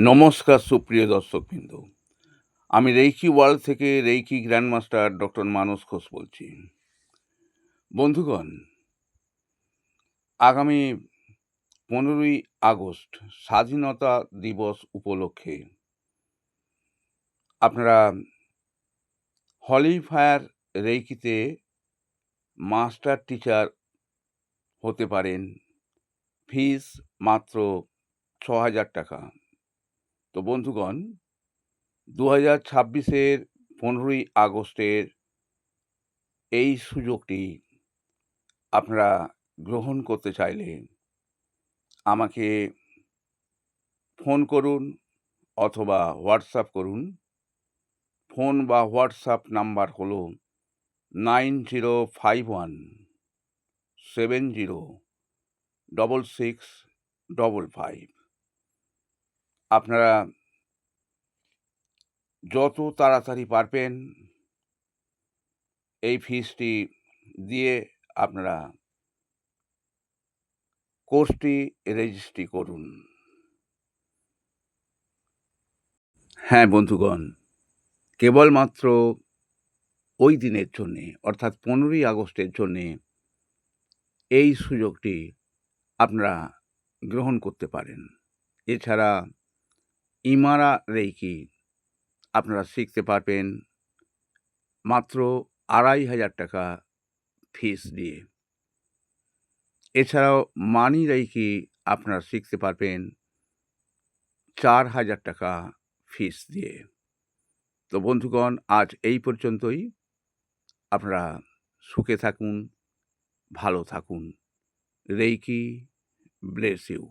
নমস্কার সুপ্রিয় দর্শকবৃন্দ। আমি রেইকি ওয়ার্ল্ড থেকে রেইকি গ্র্যান্ডমাস্টার ডক্টর মানস ঘোষ বলছি। বন্ধুগণ, আগামী 15ই আগস্ট স্বাধীনতা দিবস উপলক্ষে আপনারা হলিফায়ার রেইকিতে মাস্টার টিচার হতে পারেন। ফিস মাত্র ৬,০০০ টাকা। তো বন্ধুগণ, 2026-এর 15ই আগস্টের এই সুযোগটি আপনারা গ্রহণ করতে চাইলে আমাকে ফোন করুন অথবা হোয়াটসঅ্যাপ করুন। ফোন বা হোয়াটসঅ্যাপ নাম্বার হলো 9051706655। আপনারা যত তাড়াতাড়ি পারবেন এই ফিসটি দিয়ে আপনারা কোর্সটি রেজিস্ট্রি করুন। হ্যাঁ বন্ধুগণ, কেবলমাত্র ওই দিনের জন্যে অর্থাৎ 15ই আগস্টের জন্যে এই সুযোগটি আপনারা গ্রহণ করতে পারেন। এছাড়া ইমারা রেইকি আপনারা শিখতে পারবেন মাত্র ২,৫০০ টাকা ফিস দিয়ে। এছাড়াও মানি রেইকি আপনারা শিখতে পারবেন ৪,০০০ টাকা ফিস দিয়ে। তো বন্ধুগণ, আজ এই পর্যন্তই। আপনারা সুখে থাকুন, ভালো থাকুন। Reiki bless you.